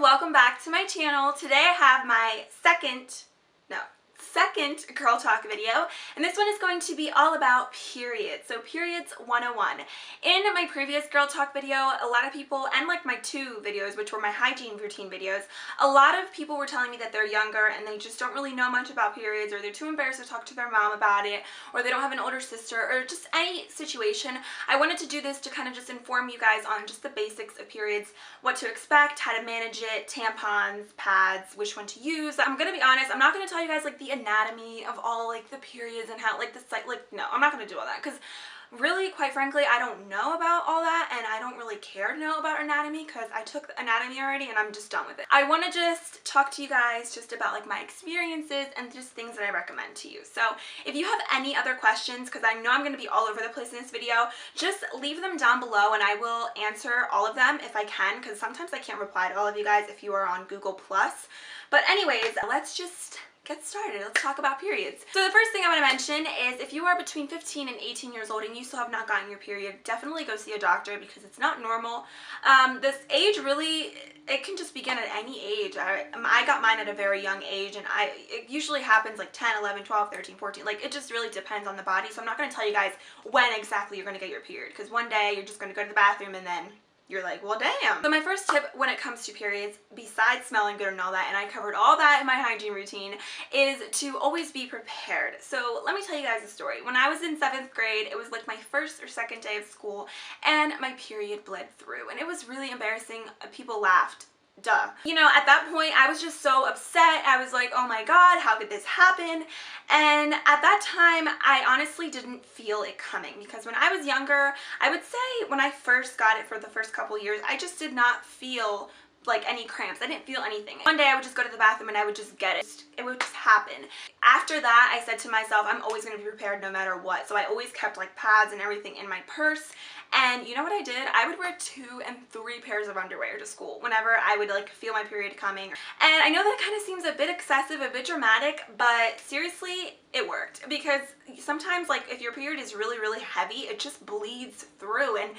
welcome back to my channel. Today I have my second Girl Talk video, and this one is going to be all about periods. So periods 101. In my previous Girl Talk video, a lot of people, and like my two videos, which were my hygiene routine videos, a lot of people were telling me that they're younger and they just don't really know much about periods, or they're too embarrassed to talk to their mom about it, or they don't have an older sister, or just any situation. I wanted to do this to kind of just inform you guys on just the basics of periods, what to expect, how to manage it, tampons, pads, which one to use. I'm gonna be honest, I'm not gonna tell you guys like the anatomy of all like the periods and how like the site, like no, I'm not gonna do all that, because really, quite frankly, I don't know about all that, and I don't really care to know about anatomy because I took anatomy already and I'm just done with it. I want to just talk to you guys just about like my experiences and just things that I recommend to you. So if you have any other questions, because I know I'm going to be all over the place in this video, just leave them down below and I will answer all of them if I can, because sometimes I can't reply to all of you guys if you are on Google+. But anyways, let's just get started. Let's talk about periods. So the first thing I want to mention is if you are between 15 and 18 years old and you still have not gotten your period, definitely go see a doctor because it's not normal. This age really, it can just begin at any age. I got mine at a very young age, and it usually happens like 10, 11, 12, 13, 14. Like it just really depends on the body. So I'm not going to tell you guys when exactly you're going to get your period, because one day you're just going to go to the bathroom and then you're like, well, damn. So my first tip when it comes to periods, besides smelling good and all that, and I covered all that in my hygiene routine, is to always be prepared. So let me tell you guys a story. When I was in 7th grade, it was like my first or second day of school, and my period bled through, and it was really embarrassing. People laughed. Duh. You know, at that point, I was just so upset. I was like, oh my god, how could this happen? And at that time, I honestly didn't feel it coming, because when I was younger, I would say when I first got it for the first couple years, I just did not feel like any cramps. I didn't feel anything. One day I would just go to the bathroom and I would just get it. It would just happen. After that, I said to myself, I'm always going to be prepared no matter what. So I always kept like pads and everything in my purse. And you know what I did? I would wear 2 and 3 pairs of underwear to school whenever I would like feel my period coming. And I know that kind of seems a bit excessive, a bit dramatic, but seriously, it worked. Because sometimes like if your period is really, really heavy, it just bleeds through. And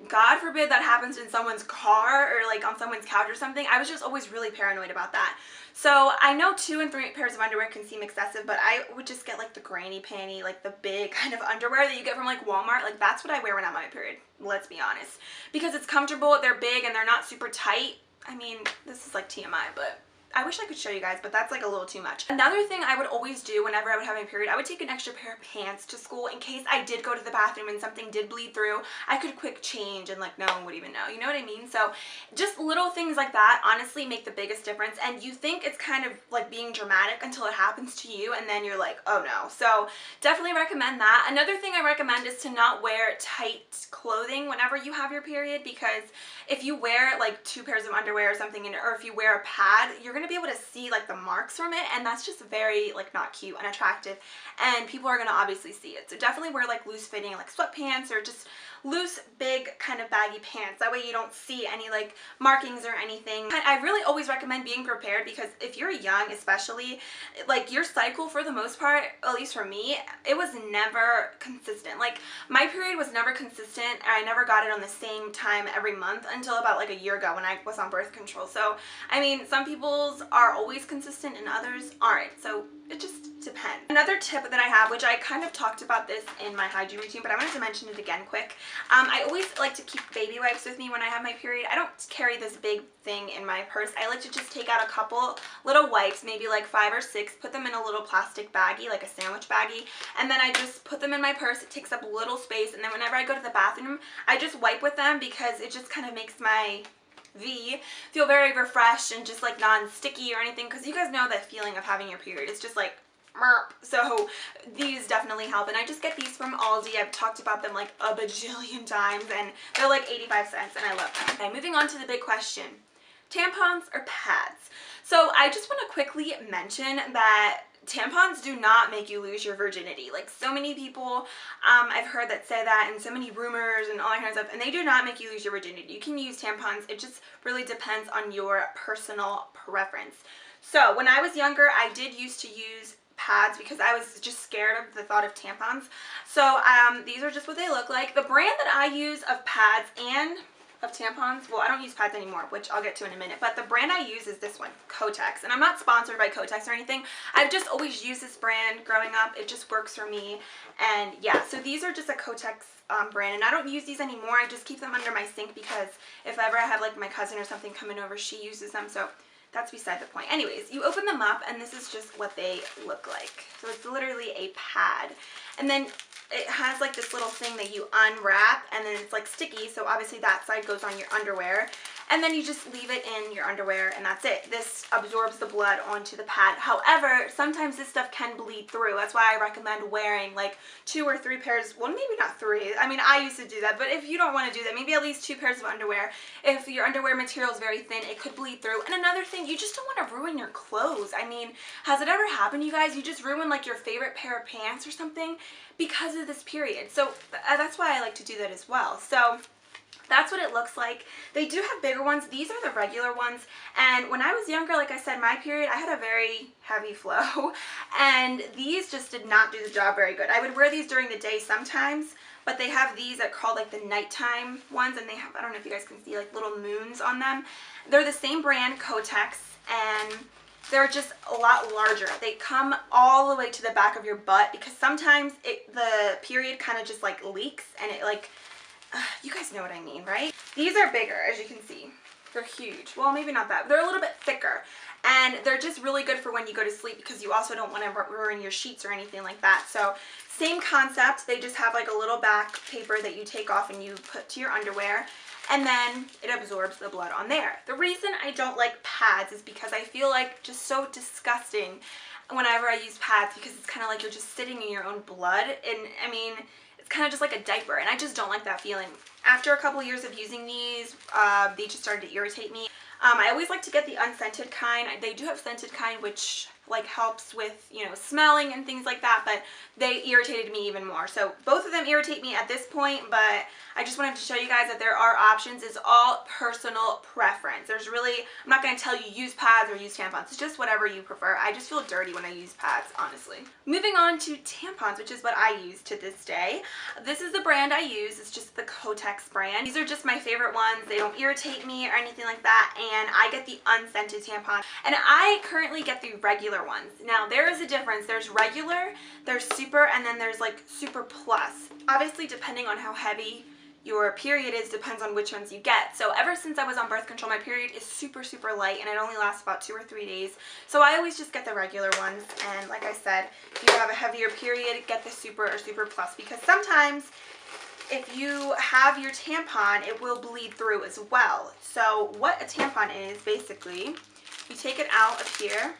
God forbid that happens in someone's car or like on someone's couch or something. I was just always really paranoid about that. So I know 2 and 3 pairs of underwear can seem excessive, but I would just get like the granny panty, like the big kind of underwear that you get from like Walmart. Like that's what I wear when I'm on my period, let's be honest. Because it's comfortable, they're big, and they're not super tight. I mean, this is like TMI, but I wish I could show you guys, but that's like a little too much. Another thing I would always do whenever I would have my period, I would take an extra pair of pants to school in case I did go to the bathroom and something did bleed through. I could quick change and like no one would even know. You know what I mean? So just little things like that honestly make the biggest difference, and you think it's kind of like being dramatic until it happens to you, and then you're like, oh no. So definitely recommend that. Another thing I recommend is to not wear tight clothing whenever you have your period, because if you wear like 2 pairs of underwear or something, or if you wear a pad, you're gonna be able to see like the marks from it, and that's just very like not cute, unattractive, and people are gonna obviously see it. So definitely wear like loose fitting like sweatpants, or just loose big kind of baggy pants. That way you don't see any like markings or anything. And I really always recommend being prepared, because if you're young especially, like your cycle for the most part, at least for me, it was never consistent. Like my period was never consistent, and I never got it on the same time every month until about like a year ago when I was on birth control. So I mean, some people's are always consistent and others aren't, so it just depends. Another tip that I have, which I kind of talked about this in my hygiene routine, but I wanted to mention it again quick. I always like to keep baby wipes with me when I have my period. I don't carry this big thing in my purse. I like to just take out a couple little wipes, maybe like 5 or 6, put them in a little plastic baggie, like a sandwich baggie, and then I just put them in my purse. It takes up a little space, and then whenever I go to the bathroom, I just wipe with them, because it just kind of makes my feel very refreshed and just like non-sticky or anything, because you guys know that feeling of having your period. It's just like merp. So these definitely help, and I just get these from Aldi. I've talked about them like a bajillion times, and they're like 85 cents, and I love them. Okay, moving on to the big question: tampons or pads? So I just want to quickly mention that tampons do not make you lose your virginity. Like so many people I've heard that say that, and so many rumors and all that kind of stuff, and they do not make you lose your virginity. You can use tampons. It just really depends on your personal preference. So when I was younger, I did used to use pads because I was just scared of the thought of tampons. So these are just what they look like. The brand that I use of pads and of tampons. Well, I don't use pads anymore, which I'll get to in a minute, but the brand I use is this one, Kotex. And I'm not sponsored by Kotex or anything. I've just always used this brand growing up. It just works for me. And yeah, so these are just a Kotex brand, and I don't use these anymore. I just keep them under my sink because if ever I have like my cousin or something coming over, she uses them. So that's beside the point. Anyways, you open them up and this is just what they look like. So it's literally a pad. And then it has like this little thing that you unwrap, and then it's like sticky, so obviously that side goes on your underwear, and then you just leave it in your underwear and that's it. This absorbs the blood onto the pad. However, sometimes this stuff can bleed through. That's why I recommend wearing like 2 or 3 pairs, well maybe not 3, I mean I used to do that, but if you don't want to do that, maybe at least 2 pairs of underwear. If your underwear material is very thin, it could bleed through. And another thing, you just don't want to ruin your clothes. I mean, has it ever happened, you guys? You just ruin like your favorite pair of pants or something because of this period. So that's why I like to do that as well. So that's what it looks like. They do have bigger ones. These are the regular ones. And when I was younger, like I said, my period, I had a very heavy flow. And these just did not do the job very good. I would wear these during the day sometimes, but they have these that are called like the nighttime ones. And they have, I don't know if you guys can see, like little moons on them. They're the same brand, Kotex, and they're just a lot larger. They come all the way to the back of your butt because sometimes the period kind of just like leaks and it like, you guys know what I mean, right? These are bigger, as you can see. They're huge. Well, maybe not that. They're a little bit thicker. And they're just really good for when you go to sleep because you also don't want to ruin your sheets or anything like that. So same concept. They just have like a little back paper that you take off and you put to your underwear. And then it absorbs the blood on there. The reason I don't like pads is because I feel like just so disgusting whenever I use pads because it's kind of like you're just sitting in your own blood. And I mean, it's kind of just like a diaper, and I just don't like that feeling. After a couple years of using these, they just started to irritate me. I always like to get the unscented kind. They do have scented kind, which like helps with, you know, smelling and things like that, but they irritated me even more. So both of them irritate me at this point, but I just wanted to show you guys that there are options. It's all personal preference. There's really, I'm not going to tell you use pads or use tampons. It's just whatever you prefer. I just feel dirty when I use pads, honestly. Moving on to tampons, which is what I use to this day. This is the brand I use. It's just the Kotex brand. These are just my favorite ones. They don't irritate me or anything like that, and I get the unscented tampon. And I currently get the regular ones. Now, there is a difference. There's regular, there's super, and then there's like super plus. Obviously, depending on how heavy your period is depends on which ones you get. So ever since I was on birth control, my period is super, super light, and it only lasts about 2 or 3 days. So I always just get the regular ones. And like I said, if you have a heavier period, get the super or super plus, because sometimes if you have your tampon, it will bleed through as well. So what a tampon is, basically, you take it out of here.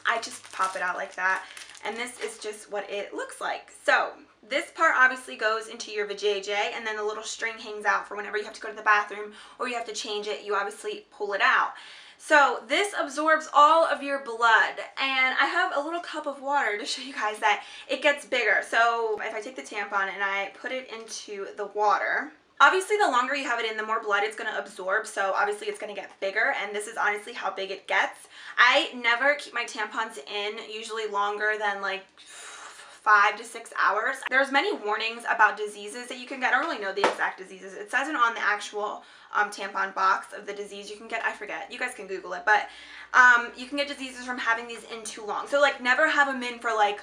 I just pop it out like that, and this is just what it looks like. So this part obviously goes into your vajayjay, and then the little string hangs out for whenever you have to go to the bathroom or you have to change it. You obviously pull it out. So this absorbs all of your blood, and I have a little cup of water to show you guys that it gets bigger. So if I take the tampon and I put it into the water, obviously the longer you have it in, the more blood it's going to absorb, so obviously it's going to get bigger, and this is honestly how big it gets. I never keep my tampons in usually longer than like 5 to 6 hours. There's many warnings about diseases that you can get. I don't really know the exact diseases. It says it on the actual tampon box of the disease you can get. I forget. You guys can Google it, but you can get diseases from having these in too long. So like never have them in for like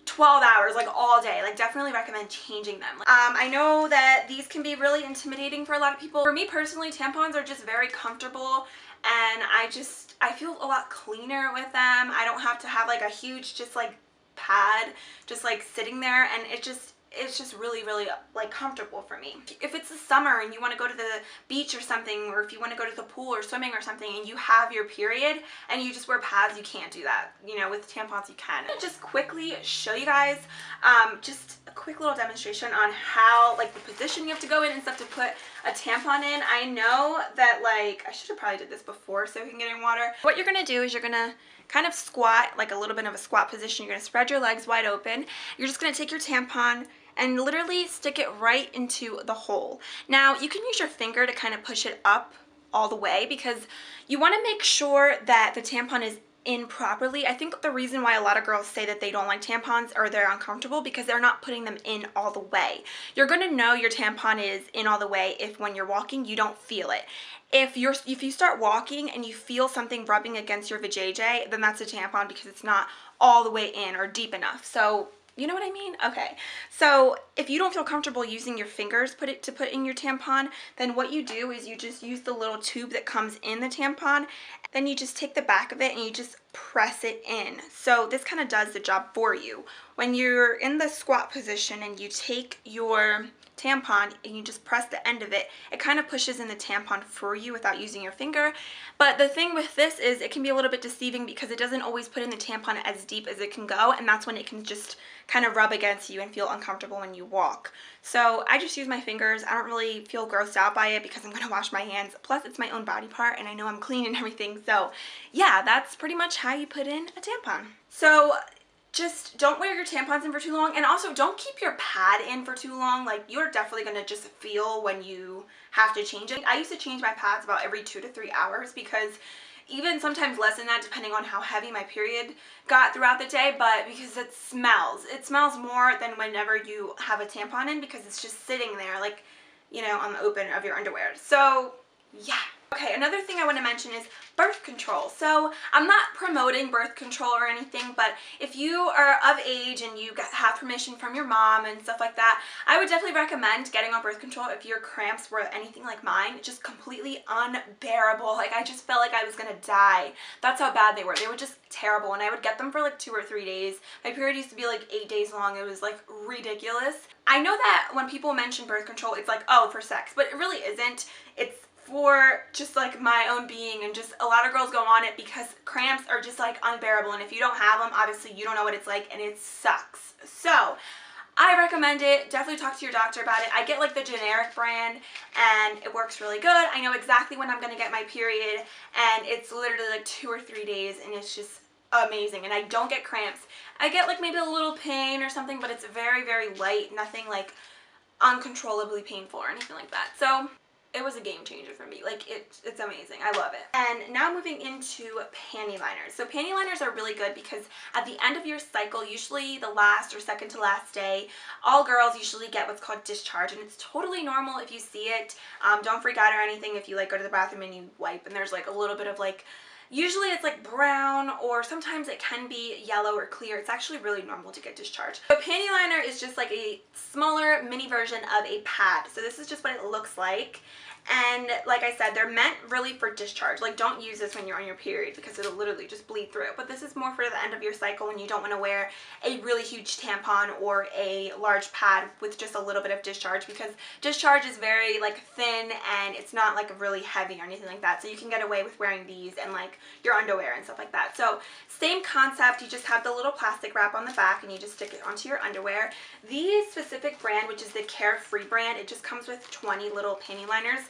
12 hours, like all day. Like definitely recommend changing them. I know that these can be really intimidating for a lot of people. For me personally, tampons are just very comfortable, and I feel a lot cleaner with them. I don't have to have like a huge just like pad just like sitting there, and it's just really, really like comfortable for me. If it's the summer and you want to go to the beach or something, or if you want to go to the pool or swimming or something and you have your period and you just wear pads, you can't do that. You know, with tampons you can. I'm gonna just quickly show you guys just a quick little demonstration on how like the position you have to go in and stuff to put a tampon in. I know that like I should have probably did this before soaking it in water. What you're gonna do is you're gonna kind of squat, like a little bit of a squat position. You're gonna spread your legs wide open. You're just gonna take your tampon and literally stick it right into the hole. Now, you can use your finger to kind of push it up all the way, because you want to make sure that the tampon is in properly. I think the reason why a lot of girls say that they don't like tampons or they're uncomfortable because they're not putting them in all the way. You're going to know your tampon is in all the way if when you're walking you don't feel it. If you start walking and you feel something rubbing against your vajayjay, then that's a tampon because it's not all the way in or deep enough. So you know what I mean? Okay. So if you don't feel comfortable using your fingers to put in your tampon, then what you do is you just use the little tube that comes in the tampon. Then you just take the back of it and you just press it in. So this kind of does the job for you. When you're in the squat position and you take your tampon and you just press the end of it, it kind of pushes in the tampon for you without using your finger. But the thing with this is it can be a little bit deceiving because it doesn't always put in the tampon as deep as it can go, and that's when it can just kind of rub against you and feel uncomfortable when you walk. So I just use my fingers. I don't really feel grossed out by it because I'm going to wash my hands. Plus it's my own body part and I know I'm clean and everything. So yeah, that's pretty much how you put in a tampon. So just don't wear your tampons in for too long, and also don't keep your pad in for too long. Like, you're definitely going to just feel when you have to change it. I used to change my pads about every 2 to 3 hours because even sometimes less than that depending on how heavy my period got throughout the day, but because it smells more than whenever you have a tampon in because it's just sitting there like, you know, on the open of your underwear. So yeah. Okay, another thing I want to mention is birth control. So I'm not promoting birth control or anything, but if you are of age and you have permission from your mom and stuff like that, I would definitely recommend getting on birth control if your cramps were anything like mine, just completely unbearable. Like, I just felt like I was gonna die. That's how bad they were. They were just terrible, and I would get them for like 2 or 3 days. My period used to be like 8 days long. It was like ridiculous. I know that when people mention birth control, it's like, oh, for sex, but it really isn't. It's for just like my own being, and just a lot of girls go on it because cramps are just like unbearable, and if you don't have them, obviously you don't know what it's like, and it sucks. So I recommend it. Definitely talk to your doctor about it. I get like the generic brand and it works really good. I know exactly when I'm going to get my period, and it's literally like 2 or 3 days, and it's just amazing, and I don't get cramps. I get like maybe a little pain or something, but it's very, very light, nothing like uncontrollably painful or anything like that. So it was a game changer for me. Like, it's amazing. I love it. And now moving into panty liners. So panty liners are really good because at the end of your cycle, usually the last or second to last day, all girls usually get what's called discharge, and it's totally normal if you see it. Don't freak out or anything if you like go to the bathroom and you wipe and there's like a little bit of like, usually it's like brown, or sometimes it can be yellow or clear. It's actually really normal to get discharge. A panty liner is just like a smaller mini version of a pad. So this is just what it looks like. And like I said, they're meant really for discharge. Like, don't use this when you're on your period because it'll literally just bleed through. But this is more for the end of your cycle when you don't want to wear a really huge tampon or a large pad with just a little bit of discharge, because discharge is very like thin and it's not like really heavy or anything like that. So you can get away with wearing these and like your underwear and stuff like that. So same concept, you just have the little plastic wrap on the back and you just stick it onto your underwear. The specific brand, which is the Carefree brand, it just comes with 20 little panty liners.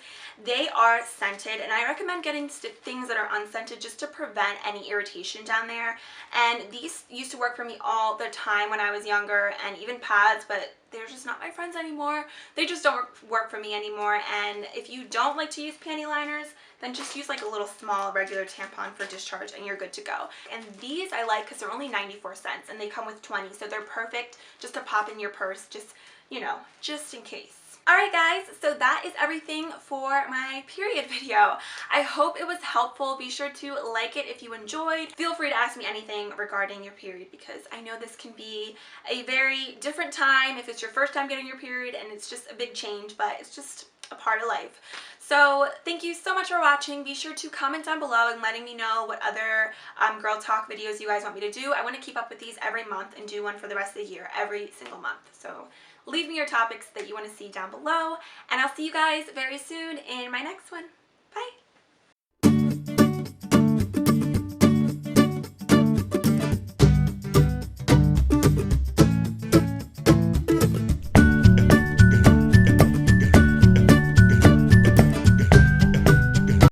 They are scented, and I recommend getting things that are unscented just to prevent any irritation down there. And these used to work for me all the time when I was younger, and even pads, but they're just not my friends anymore. They just don't work for me anymore. And if you don't like to use panty liners, then just use like a little small regular tampon for discharge and you're good to go. And these I like because they're only 94 cents and they come with 20, so they're perfect just to pop in your purse, just, you know, just in case. Alright guys, so that is everything for my period video. I hope it was helpful. Be sure to like it if you enjoyed. Feel free to ask me anything regarding your period because I know this can be a very different time if it's your first time getting your period and it's just a big change, but it's just a part of life. So thank you so much for watching. Be sure to comment down below and letting me know what other girl talk videos you guys want me to do. I want to keep up with these every month and do one for the rest of the year, every single month. So leave me your topics that you want to see down below, and I'll see you guys very soon in my next one. Bye!